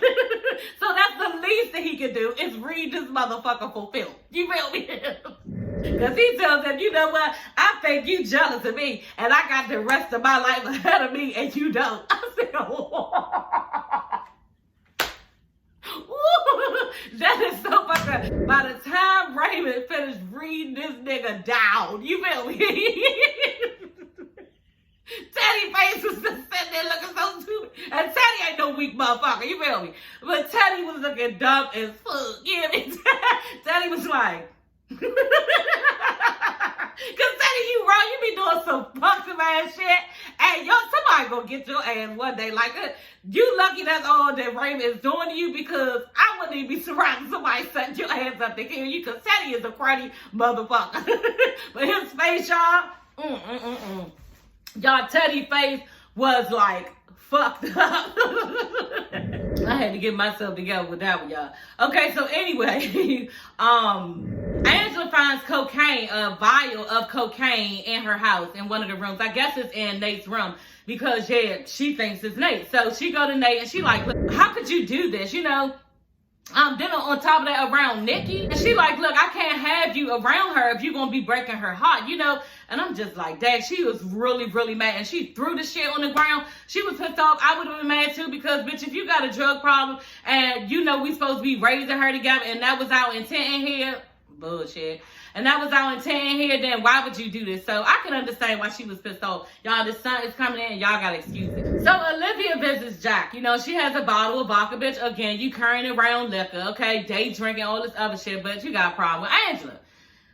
So that's the least that he can do is read this motherfucker for Phil. You feel me? Because he tells him, you know what? I think you jealous of me, and I got the rest of my life ahead of me, and you don't. I said, that is so fucking. By the time Raymond finished reading this nigga down, you feel me? Teddy face was just sitting there looking so stupid. And Teddy ain't no weak motherfucker, you feel me? But Teddy was looking dumb as fuck. You know what I mean? Teddy was like, because Teddy, you wrong. You be doing some fucked up ass shit. And somebody gonna get your ass one day. Like, you lucky that's all that Raymond is doing to you, because I wouldn't even be surprised if somebody set your ass up to kill you, because Teddy is a cruddy motherfucker. But his face, y'all, y'all, Teddy's face was like fucked up. I had to get myself together with that one, y'all. Okay, so anyway, Angela finds cocaine, a vial of cocaine in her house in one of the rooms. I guess it's in Nate's room because, yeah, she thinks it's Nate. So she go to Nate and she like, look, how could you do this? You know? Then on top of that, around Nikki, and she like, look, I can't have you around her if you're gonna be breaking her heart, you know. And I'm just like, dang, she was really, really mad, and she threw the shit on the ground. She was pissed off. I would have been mad too, because bitch, if you got a drug problem and you know we supposed to be raising her together, and that was our intent in here, bullshit. And that was our intent in here, then why would you do this? So I can understand why she was pissed off. Y'all, the sun is coming in, y'all gotta excuse it. So Olivia visits Jack. You know, she has a bottle of vodka, bitch. Again, you carrying around liquor, okay? Day drinking, all this other shit, but you got a problem with Angela.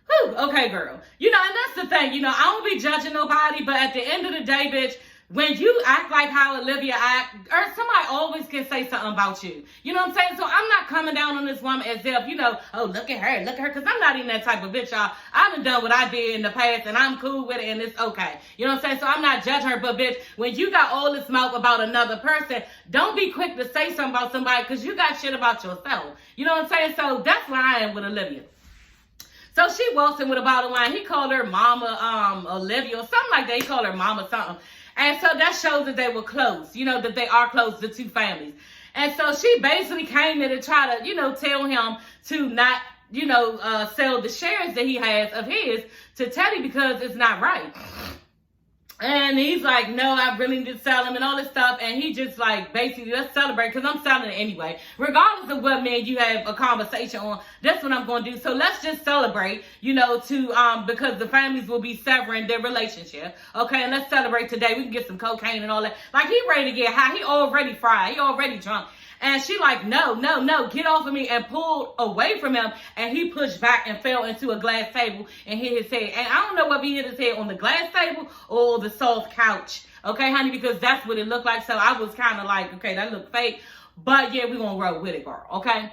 Whew, okay, girl. You know, and that's the thing. You know, I don't be judging nobody, but at the end of the day, bitch, when you act like how Olivia act, or somebody always can say something about you. You know what I'm saying? So I'm not coming down on this woman as if, you know, oh, look at her, because I'm not even that type of bitch, y'all. I done what I did in the past, and I'm cool with it, and it's okay. You know what I'm saying? So I'm not judging her, but bitch, when you got all this mouth about another person, don't be quick to say something about somebody, because you got shit about yourself. You know what I'm saying? So that's where I am with Olivia. So she walks in with a bottle of wine. He called her Mama Olivia or something like that. He called her Mama something. And so that shows that they were close, you know, that they are close, the two families. And so she basically came in to try to, you know, tell him to not, you know, sell the shares that he has of his to Teddy because it's not right. And he's like, no, I really need to sell him and all this stuff. And he just like, basically, let's celebrate because I'm selling it anyway. Regardless of what man you have a conversation on, that's what I'm going to do. So let's just celebrate, you know, because the families will be severing their relationship. Okay, and let's celebrate today. We can get some cocaine and all that. Like, he ready to get high. He already fried. He already drunk. And she like, no, get off of me, and pulled away from him. And he pushed back and fell into a glass table and hit his head. And I don't know whether he hit his head on the glass table or the soft couch. Okay, honey, because that's what it looked like. So I was kind of like, okay, that looked fake. But yeah, we're going to roll with it, girl. Okay.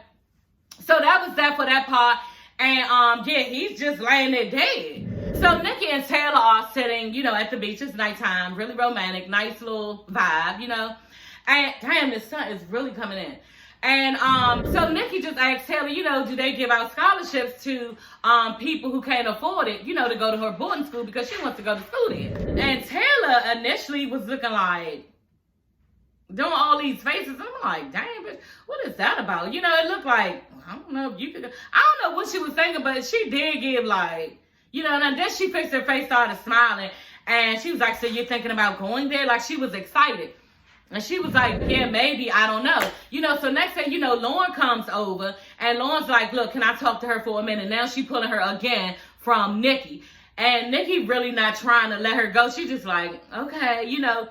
So that was that for that part. And yeah, he's just laying there dead. So Nikki and Taylor are sitting, you know, at the beach. It's nighttime, really romantic, nice little vibe, you know. And damn, the sun is really coming in. And so Nikki just asked Taylor, you know, do they give out scholarships to people who can't afford it, you know, to go to her boarding school because she wants to go to school there. And Taylor initially was looking like, doing all these faces. I'm like, damn, bitch, what is that about? You know, it looked like, I don't know if you could, I don't know what she was thinking, but she did give like, you know, and then she fixed her face, started smiling. And she was like, so you're thinking about going there? Like, she was excited. And she was like, yeah, maybe, I don't know. You know, so next thing you know, Lauren comes over. And Lauren's like, look, can I talk to her for a minute? Now she pulling her again from Nikki. And Nikki really not trying to let her go. She just like, okay, you know.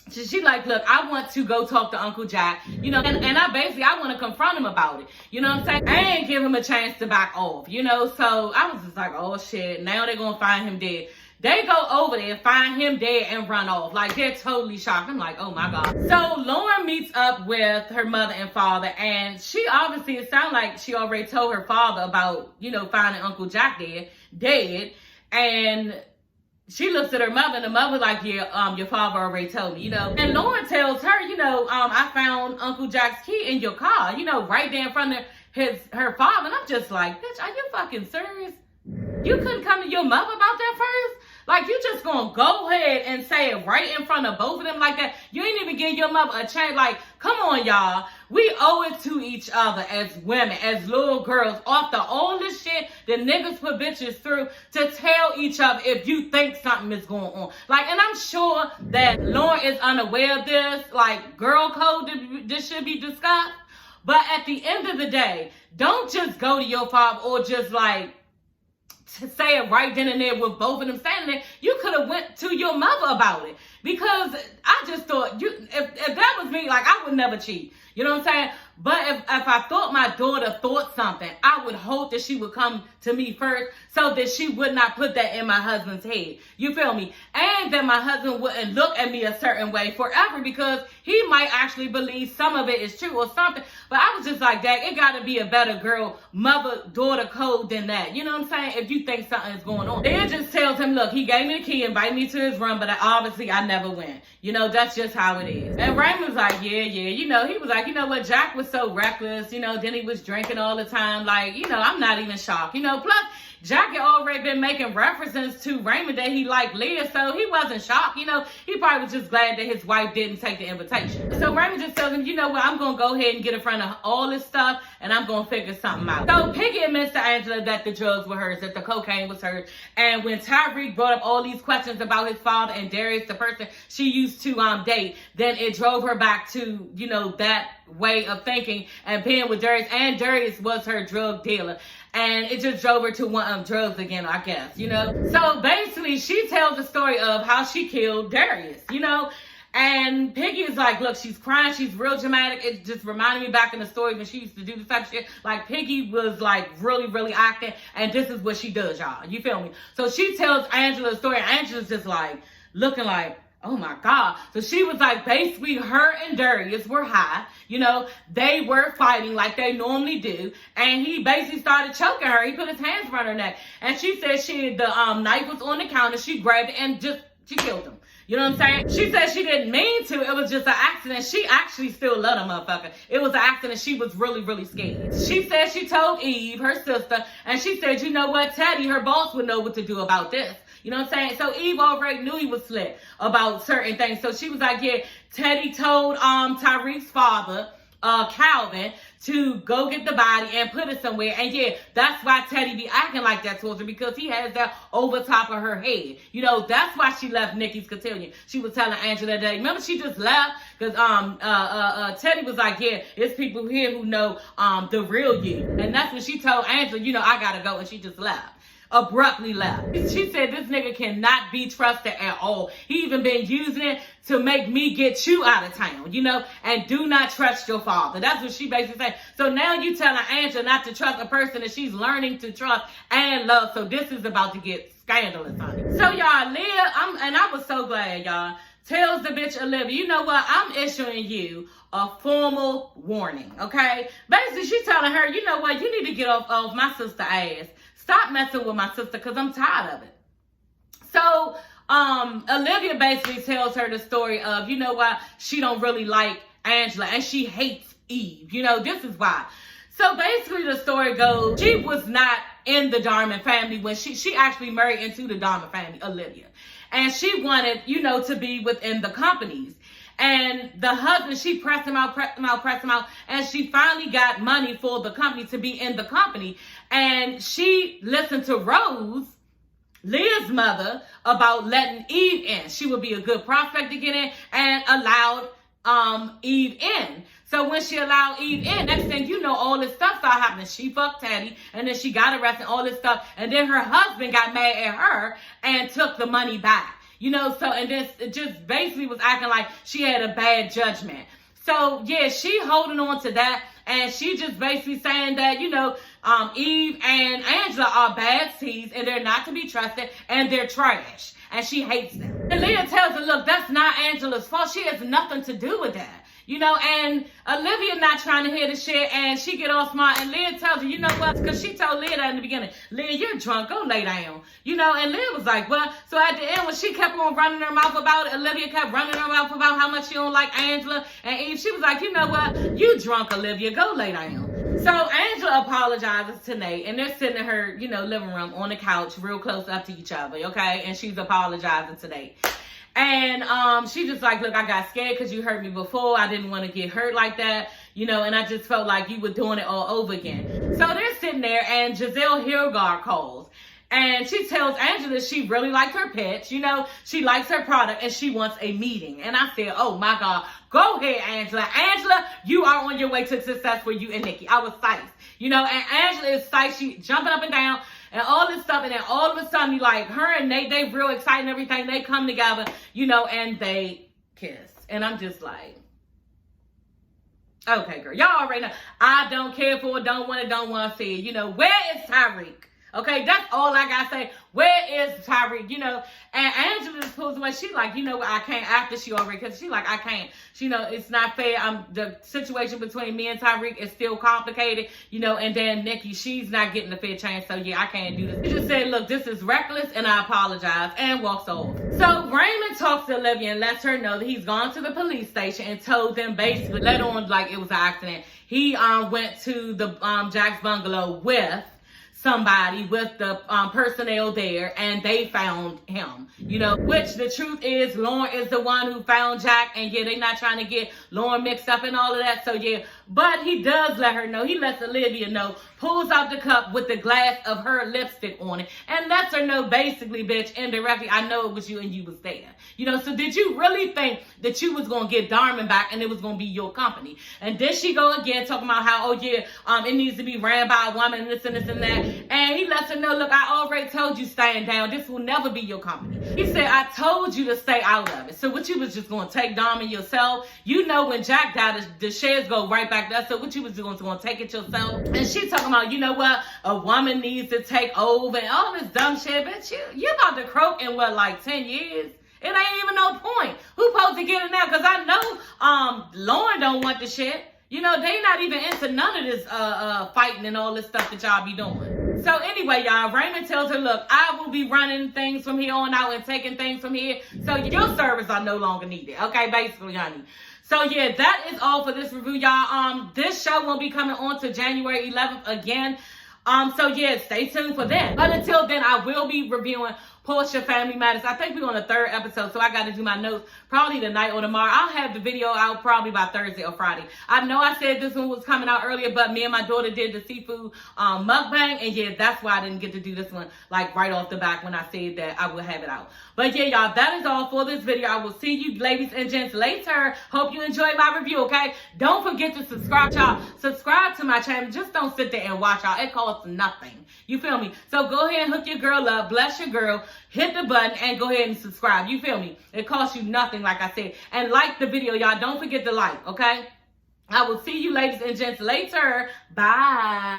She like, look, I want to go talk to Uncle Jack, you know, and I want to confront him about it. You know what I'm saying? I ain't give him a chance to back off, you know. So I was just like, oh, shit, now they're going to find him dead. They go over there, find him dead, and run off. Like, they're totally shocked. I'm like, oh, my God. So Lauren meets up with her mother and father, and she obviously, it sounds like she already told her father about, you know, finding Uncle Jack dead. And she looks at her mother, and the mother like, yeah, your father already told me, you know. And Lauren tells her, you know, I found Uncle Jack's key in your car, you know, right there in front of her father. And I'm just like, bitch, are you fucking serious? You couldn't come to your mother about that first? Like, you just gonna go ahead and say it right in front of both of them like that? You ain't even give your mother a chance. Like, come on, y'all. We owe it to each other as women, as little girls, after all this shit that niggas put bitches through, to tell each other if you think something is going on. Like, and I'm sure that Lauren is unaware of this. Like, girl code, this should be discussed. But at the end of the day, don't just go to your father or just like, to say it right then and there with both of them standing there. You could have went to your mother about it, because I just thought, if that was me, like, I would never cheat. You know what I'm saying? But if I thought my daughter thought something, I would hope that she would come to me first so that she would not put that in my husband's head. You feel me? And that my husband wouldn't look at me a certain way forever, because he might actually believe some of it is true or something. But I was just like, Dad, it got to be a better girl, mother-daughter code than that. You know what I'm saying? If you think something is going on. It just tells him, look, he gave me the key, invited me to his room, but obviously I never went. You know, that's just how it is. And Raymond's like, yeah. You know, he was like, you know what, Jack was so reckless. You know, then he was drinking all the time. Like, you know, I'm not even shocked. You know, plus, Jack had already been making references to Raymond that he liked Leah, so he wasn't shocked. You know, he probably was just glad that his wife didn't take the invitation. So Raymond just tells him, you know what, I'm going to go ahead and get in front of all this stuff, and I'm going to figure something out. So Piggy admits to Angela that the drugs were hers, that the cocaine was hers. And when Tyreek brought up all these questions about his father and Darius, the person she used to date, then it drove her back to, you know, that way of thinking and being with Darius. And Darius was her drug dealer. And it just drove her to want drugs again, I guess, you know. So basically, she tells the story of how she killed Darius, you know. And Piggy is like, look, she's crying. She's real dramatic. It just reminded me back in the story when she used to do this type of shit. Like, Piggy was, like, really, really acting. And this is what she does, y'all. You feel me? So she tells Angela the story. And Angela's just, like, looking like, Oh my God. So she was like, basically her and Darius were high. You know, they were fighting like they normally do. And he basically started choking her. He put his hands around her neck. And she said the knife was on the counter. She grabbed it and she killed him. You know what I'm saying? She said she didn't mean to. It was just an accident. She actually still loved a motherfucker. It was an accident. She was really, really scared. She said she told Eve, her sister, and she said, you know what, Teddy, her boss, would know what to do about this. You know what I'm saying? So Eve already knew he was slick about certain things. So she was like, yeah, Teddy told Tyreek's father, Calvin, to go get the body and put it somewhere. And yeah, that's why Teddy be acting like that towards her, because he has that over top of her head. You know, that's why she left Nikki's cotillion. She was telling Angela that, remember, she just left because Teddy was like, yeah, it's people here who know the real you. And that's when she told Angela, you know, I gotta go, and she just left. Abruptly left. She said this nigga cannot be trusted at all. He even been using it to make me get you out of town, you know, and do not trust your father. That's what she basically said. So now you telling Angela not to trust a person that she's learning to trust and love. So this is about to get scandalous, honey. So y'all, Leah, I was so glad, y'all, tells the bitch Olivia, you know what, I'm issuing you a formal warning, okay? Basically, she's telling her, you know what, you need to get off my sister's ass. Stop messing with my sister, because I'm tired of it. So, Olivia basically tells her the story of, you know what, she don't really like Angela, and she hates Eve. You know, this is why. So basically the story goes, she was not in the Darman family when she actually married into the Darman family, Olivia. And she wanted, you know, to be within the companies. And the husband, she pressed him out, and she finally got money for the company to be in the company. And she listened to Rose, Leah's mother, about letting Eve in. She would be a good prospect to get in, and allowed Eve in. So when she allowed Eve in, next thing you know, all this stuff started happening. She fucked Teddy, and then she got arrested, all this stuff. And then her husband got mad at her and took the money back. You know, so, and this, it just basically was acting like she had a bad judgment. So, yeah, she holding on to that, and she just basically saying that, you know, Eve and Angela are bad seeds, and they're not to be trusted, and they're trash, and she hates them. And Leah tells her, look, that's not Angela's fault. She has nothing to do with that. You know, and Olivia not trying to hear the shit, and she get all smart, and Leah tells her, you know what, because she told Leah that in the beginning, Leah, you're drunk, go lay down. You know, and Leah was like, well, so at the end, when she kept on running her mouth about it, Olivia kept running her mouth about how much she don't like Angela and Eve. She was like, you know what, you drunk, Olivia, go lay down. So Angela apologizes to Nate, and they're sitting in her, you know, living room on the couch, real close up to each other, okay, and she's apologizing to Nate. And she just like, look, I got scared because you hurt me before. I didn't want to get hurt like that, you know, and I just felt like you were doing it all over again. So they're sitting there, and Giselle Hilgard calls. And she tells Angela she really likes her pitch, you know, she likes her product, and she wants a meeting. And I said, oh my God, go ahead, Angela. Angela, you are on your way to success for you and Nikki. I was psyched, you know, and Angela is psyched. She jumping up and down and all this stuff. And then all of a sudden, you like her and Nate, they real excited and everything. They come together, you know, and they kiss. And I'm just like, okay, girl, y'all already know. I don't care for it, don't want to see it. You know, where is Tyreek? Okay, that's all I gotta say. Where is Tyreek? You know, and Angela just pulls away. She like, you know what, I can't, after she already, because she like, I can't. She know it's not fair. The situation between me and Tyreek is still complicated, you know, and then Nikki, she's not getting a fair chance. So yeah, I can't do this. She just said, look, this is reckless, and I apologize, and walks off. So Raymond talks to Olivia and lets her know that he's gone to the police station and told them basically, let on like it was an accident. He went to the Jack's bungalow with somebody, with the personnel there, and they found him, you know, which the truth is Lauren is the one who found Jack, and yeah, they're not trying to get Lauren mixed up and all of that. So yeah, but he does let her know, he lets Olivia know, pulls out the cup with the glass of her lipstick on it, and lets her know basically, bitch, indirectly, I know it was you and you was there. You know, so did you really think that you was going to get Darman back and it was going to be your company? And then she go again talking about how, oh yeah, it needs to be ran by a woman, and this and this and that. And he lets her know, look, I already told you staying down. This will never be your company. He said, I told you to stay out of it. So what, you was just going to take Darman yourself? You know, when Jack died, the shares go right back there. So what, you was going to take it yourself? And she talking about, you know what, a woman needs to take over and all this dumb shit. Bitch, you about to croak in what, like 10 years? It ain't even no point. Who supposed to get it now? Because I know Lauren don't want the shit. You know, they not even into none of this fighting and all this stuff that y'all be doing. So anyway, y'all, Raymond tells her, look, I will be running things from here on out and taking things from here. So your services are no longer needed. Okay, basically, honey. So yeah, that is all for this review, y'all. This show won't be coming on to January 11th again. So yeah, stay tuned for that. But until then, I will be reviewing Portia Family Matters. I think we're on the 3rd episode, so I got to do my notes probably tonight or tomorrow. I'll have the video out probably by Thursday or Friday. I know I said this one was coming out earlier, but me and my daughter did the seafood mukbang, and yeah, that's why I didn't get to do this one like right off the back when I said that I would have it out. But yeah, y'all, that is all for this video. I will see you ladies and gents later. Hope you enjoyed my review, okay? Don't forget to subscribe, y'all. Subscribe to my channel. Just don't sit there and watch, y'all. It costs nothing. You feel me? So go ahead and hook your girl up. Bless your girl. Hit the button and go ahead and subscribe. You feel me? It costs you nothing, like I said. And like the video, y'all. Don't forget to like, okay? I will see you ladies and gents later. Bye.